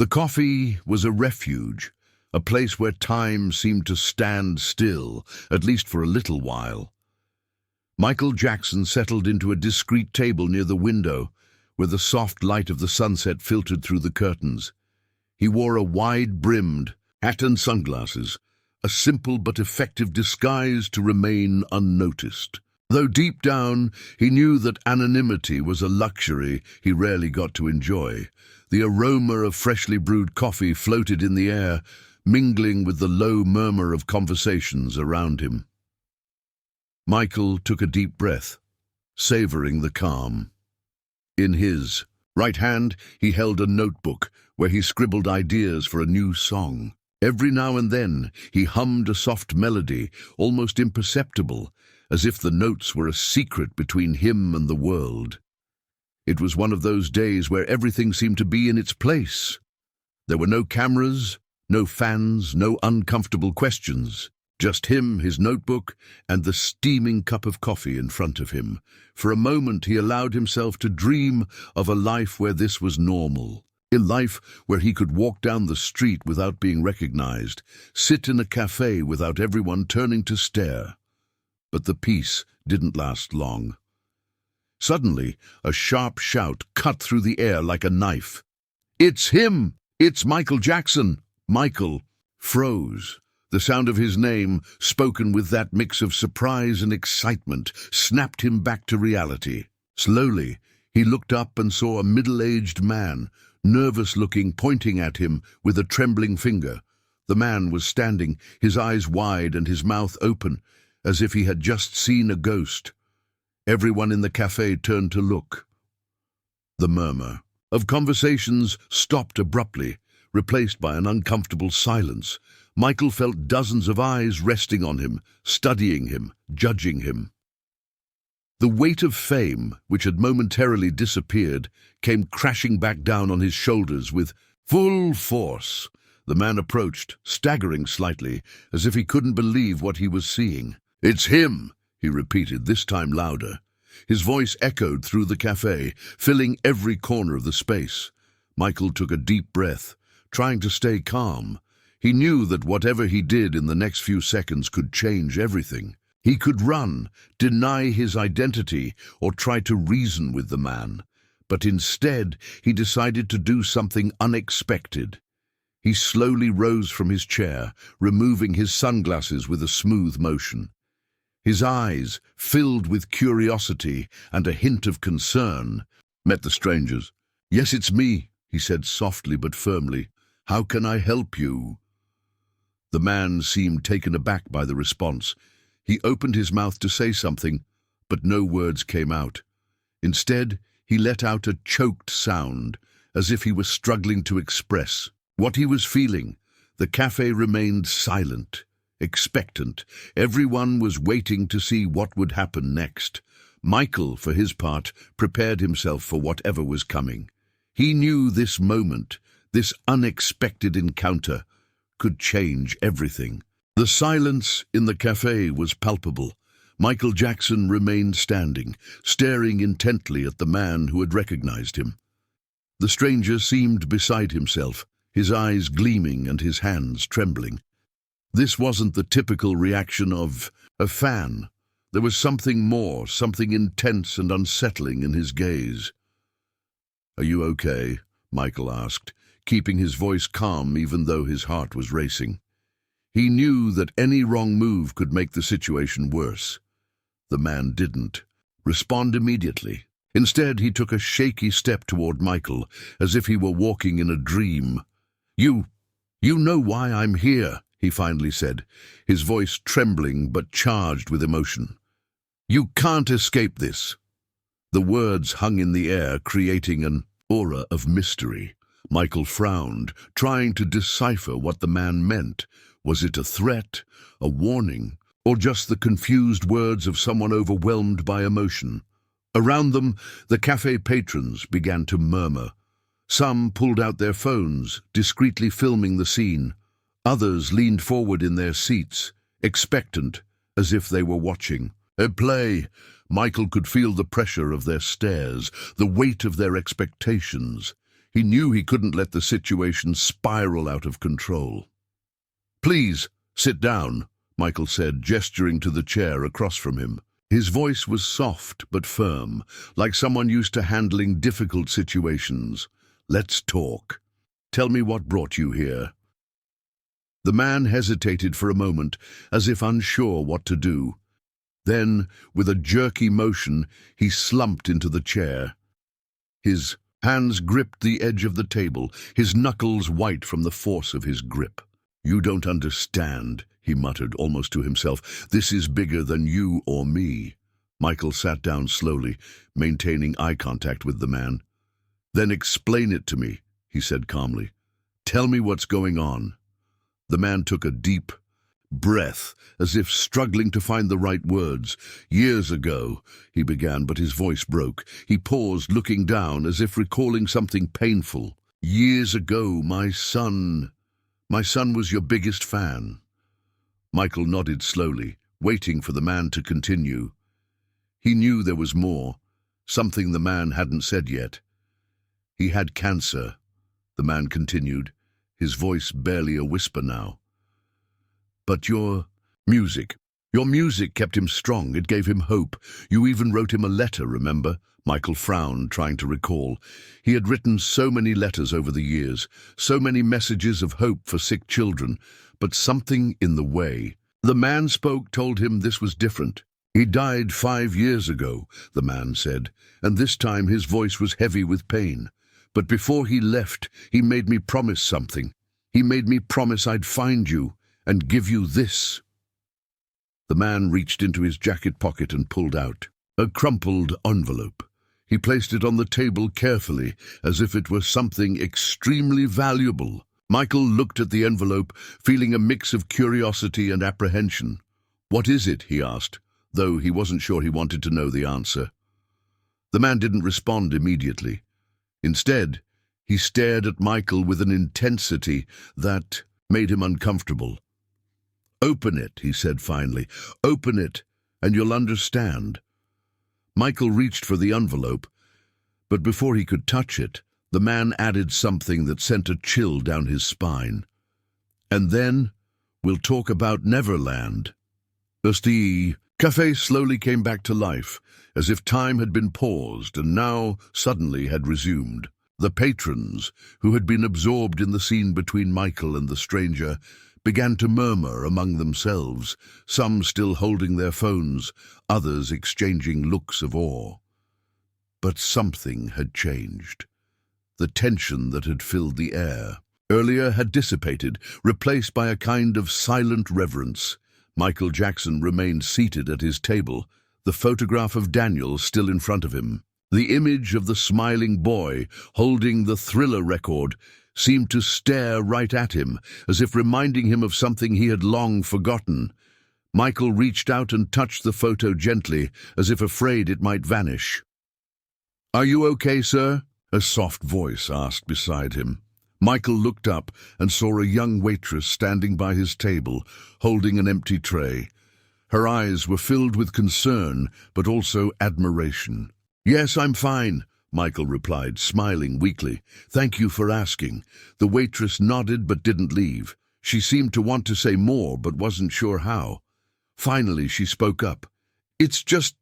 The coffee was a refuge, a place where time seemed to stand still, at least for a little while. Michael Jackson settled into a discreet table near the window, where the soft light of the sunset filtered through the curtains. He wore a wide-brimmed hat and sunglasses, a simple but effective disguise to remain unnoticed. Though deep down he knew that anonymity was a luxury he rarely got to enjoy. The aroma of freshly brewed coffee floated in the air, mingling with the low murmur of conversations around him. Michael took a deep breath, savoring the calm. In his right hand he held a notebook where he scribbled ideas for a new song. Every now and then he hummed a soft melody, almost imperceptible, as if the notes were a secret between him and the world. It was one of those days where everything seemed to be in its place. There were no cameras, no fans, no uncomfortable questions. Just him, his notebook, and the steaming cup of coffee in front of him. For a moment he allowed himself to dream of a life where this was normal. A life where he could walk down the street without being recognized, sit in a café without everyone turning to stare. But the peace didn't last long. Suddenly, a sharp shout cut through the air like a knife. "It's him! It's Michael Jackson!" Michael froze. The sound of his name, spoken with that mix of surprise and excitement, snapped him back to reality. Slowly, he looked up and saw a middle-aged man, nervous-looking, pointing at him with a trembling finger. The man was standing, his eyes wide and his mouth open, as if he had just seen a ghost. Everyone in the café turned to look. The murmur of conversations stopped abruptly, replaced by an uncomfortable silence. Michael felt dozens of eyes resting on him, studying him, judging him. The weight of fame, which had momentarily disappeared, came crashing back down on his shoulders with full force. The man approached, staggering slightly, as if he couldn't believe what he was seeing. "It's him!" he repeated, this time louder. His voice echoed through the café, filling every corner of the space. Michael took a deep breath, trying to stay calm. He knew that whatever he did in the next few seconds could change everything. He could run, deny his identity, or try to reason with the man. But instead, he decided to do something unexpected. He slowly rose from his chair, removing his sunglasses with a smooth motion. His eyes, filled with curiosity and a hint of concern, met the stranger's. "Yes, it's me," he said softly but firmly. "How can I help you?" The man seemed taken aback by the response. He opened his mouth to say something, but no words came out. Instead, he let out a choked sound, as if he was struggling to express what he was feeling. The café remained silent, expectant. Everyone was waiting to see what would happen next. Michael, for his part, prepared himself for whatever was coming. He knew this moment, this unexpected encounter, could change everything. The silence in the café was palpable. Michael Jackson remained standing, staring intently at the man who had recognized him. The stranger seemed beside himself, his eyes gleaming and his hands trembling. This wasn't the typical reaction of a fan. There was something more, something intense and unsettling in his gaze. "Are you okay?" Michael asked, keeping his voice calm even though his heart was racing. He knew that any wrong move could make the situation worse. The man didn't respond immediately. Instead, he took a shaky step toward Michael, as if he were walking in a dream. You know why I'm here," he finally said, his voice trembling but charged with emotion. "You can't escape this." The words hung in the air, creating an aura of mystery. Michael frowned, trying to decipher what the man meant. Was it a threat, a warning, or just the confused words of someone overwhelmed by emotion? Around them, the café patrons began to murmur. Some pulled out their phones, discreetly filming the scene. Others leaned forward in their seats, expectant, as if they were watching a play. Michael could feel the pressure of their stares, the weight of their expectations. He knew he couldn't let the situation spiral out of control. "Please, sit down," Michael said, gesturing to the chair across from him. His voice was soft but firm, like someone used to handling difficult situations. "Let's talk. Tell me what brought you here." The man hesitated for a moment, as if unsure what to do. Then, with a jerky motion, he slumped into the chair. His hands gripped the edge of the table, his knuckles white from the force of his grip. "You don't understand," he muttered, almost to himself. "This is bigger than you or me." Michael sat down slowly, maintaining eye contact with the man. "Then explain it to me," he said calmly. "Tell me what's going on." The man took a deep breath, as if struggling to find the right words. "Years ago," he began, but his voice broke. He paused, looking down, as if recalling something painful. "Years ago, my son was your biggest fan." Michael nodded slowly, waiting for the man to continue. He knew there was more, something the man hadn't said yet. "He had cancer," the man continued, his voice barely a whisper now. "But your music kept him strong. It gave him hope. You even wrote him a letter, remember?" Michael frowned, trying to recall. He had written so many letters over the years, so many messages of hope for sick children, but something in the way the man spoke told him this was different. "He died 5 years ago," the man said, and this time his voice was heavy with pain. "But before he left, he made me promise something. He made me promise I'd find you and give you this." The man reached into his jacket pocket and pulled out a crumpled envelope. He placed it on the table carefully, as if it were something extremely valuable. Michael looked at the envelope, feeling a mix of curiosity and apprehension. "What is it?" he asked, though he wasn't sure he wanted to know the answer. The man didn't respond immediately. Instead, he stared at Michael with an intensity that made him uncomfortable. "Open it," he said finally. "Open it, and you'll understand." Michael reached for the envelope, but before he could touch it, the man added something that sent a chill down his spine. "And then we'll talk about Neverland." As the café slowly came back to life, as if time had been paused and now suddenly had resumed. The patrons, who had been absorbed in the scene between Michael and the stranger, began to murmur among themselves, some still holding their phones, others exchanging looks of awe. But something had changed. The tension that had filled the air earlier had dissipated, replaced by a kind of silent reverence. Michael Jackson remained seated at his table, the photograph of Daniel still in front of him. The image of the smiling boy holding the Thriller record seemed to stare right at him, as if reminding him of something he had long forgotten. Michael reached out and touched the photo gently, as if afraid it might vanish. "Are you okay, sir?" a soft voice asked beside him. Michael looked up and saw a young waitress standing by his table, holding an empty tray. Her eyes were filled with concern, but also admiration. "Yes, I'm fine," Michael replied, smiling weakly. "Thank you for asking." The waitress nodded but didn't leave. She seemed to want to say more, but wasn't sure how. Finally, she spoke up. "It's just,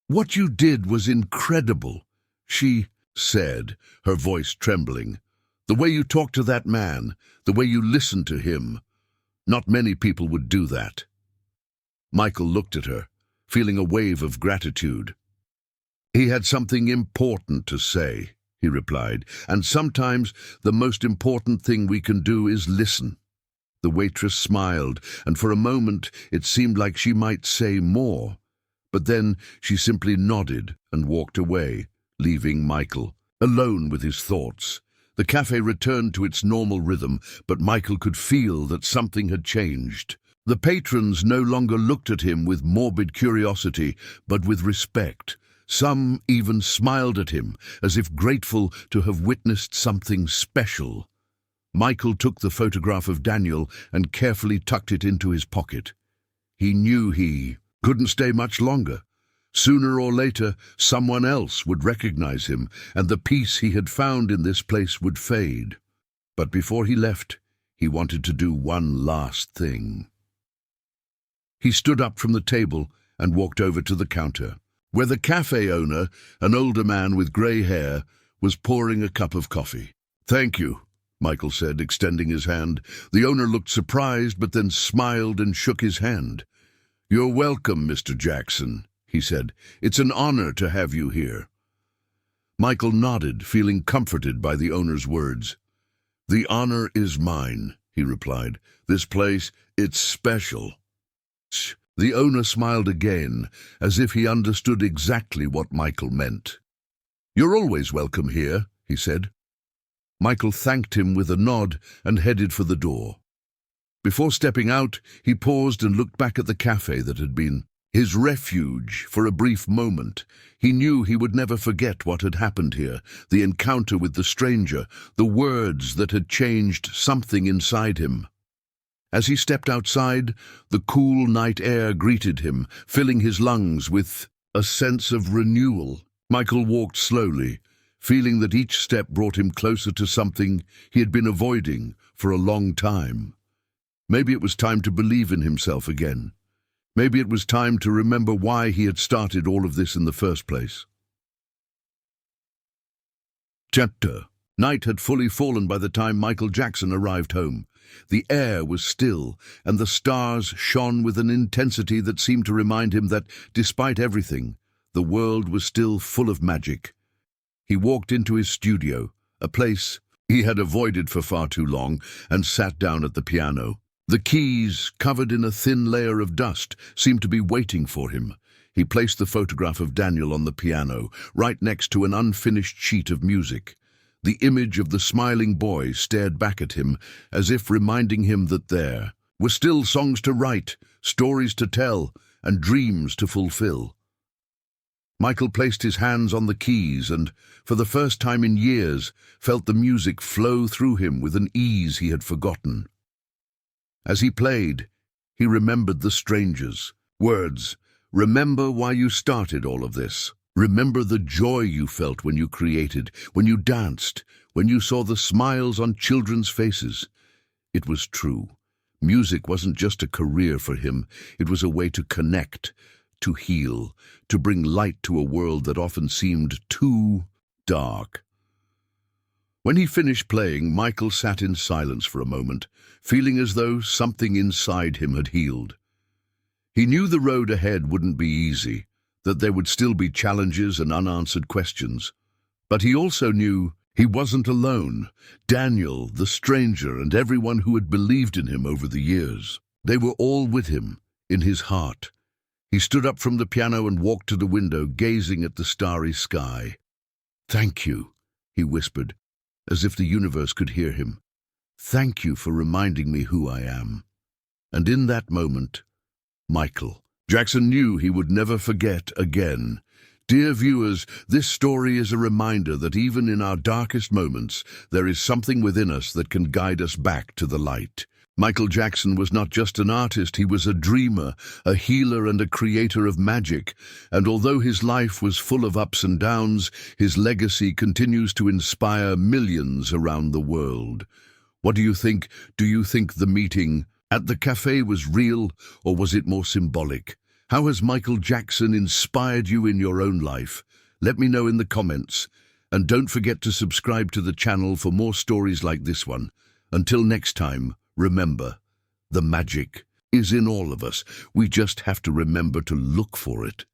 what you did was incredible," she said, her voice trembling. "The way you talked to that man, the way you listened to him. Not many people would do that." Michael looked at her, feeling a wave of gratitude. "He had something important to say," he replied, "and sometimes the most important thing we can do is listen." The waitress smiled, and for a moment it seemed like she might say more. But then she simply nodded and walked away, leaving Michael alone with his thoughts. The cafe returned to its normal rhythm, but Michael could feel that something had changed. The patrons no longer looked at him with morbid curiosity, but with respect. Some even smiled at him, as if grateful to have witnessed something special. Michael took the photograph of Daniel and carefully tucked it into his pocket. He knew he couldn't stay much longer, Sooner or later, someone else would recognize him, and the peace he had found in this place would fade. But before he left, he wanted to do one last thing. He stood up from the table and walked over to the counter, where the cafe owner, an older man with grey hair, was pouring a cup of coffee. "Thank you," Michael said, extending his hand. The owner looked surprised, but then smiled and shook his hand. "You're welcome, Mr. Jackson," he said. "It's an honor to have you here." Michael nodded, feeling comforted by the owner's words. "The honor is mine," he replied. "This place, it's special." The owner smiled again, as if he understood exactly what Michael meant. "You're always welcome here," he said. Michael thanked him with a nod and headed for the door. Before stepping out, he paused and looked back at the cafe that had been his refuge for a brief moment. He knew he would never forget what had happened here, the encounter with the stranger, the words that had changed something inside him. As he stepped outside, the cool night air greeted him, filling his lungs with a sense of renewal. Michael walked slowly, feeling that each step brought him closer to something he had been avoiding for a long time. Maybe it was time to believe in himself again. Maybe it was time to remember why he had started all of this in the first place. Chapter. Night had fully fallen by the time Michael Jackson arrived home. The air was still, and the stars shone with an intensity that seemed to remind him that, despite everything, the world was still full of magic. He walked into his studio, a place he had avoided for far too long, and sat down at the piano. The keys, covered in a thin layer of dust, seemed to be waiting for him. He placed the photograph of Daniel on the piano, right next to an unfinished sheet of music. The image of the smiling boy stared back at him, as if reminding him that there were still songs to write, stories to tell, and dreams to fulfill. Michael placed his hands on the keys and, for the first time in years, felt the music flow through him with an ease he had forgotten. As he played, he remembered the stranger's words. "Remember why you started all of this. Remember the joy you felt when you created, when you danced, when you saw the smiles on children's faces." It was true. Music wasn't just a career for him. It was a way to connect, to heal, to bring light to a world that often seemed too dark. When he finished playing, Michael sat in silence for a moment, feeling as though something inside him had healed. He knew the road ahead wouldn't be easy, that there would still be challenges and unanswered questions. But he also knew he wasn't alone. Daniel, the stranger, and everyone who had believed in him over the years, they were all with him, in his heart. He stood up from the piano and walked to the window, gazing at the starry sky. "Thank you," he whispered, as if the universe could hear him. "Thank you for reminding me who I am." And in that moment, Michael Jackson knew he would never forget again. Dear viewers, this story is a reminder that even in our darkest moments, there is something within us that can guide us back to the light. Michael Jackson was not just an artist, he was a dreamer, a healer and a creator of magic. And although his life was full of ups and downs, his legacy continues to inspire millions around the world. What do you think? Do you think the meeting at the cafe was real, or was it more symbolic? How has Michael Jackson inspired you in your own life? Let me know in the comments. And don't forget to subscribe to the channel for more stories like this one. Until next time, remember, the magic is in all of us. We just have to remember to look for it.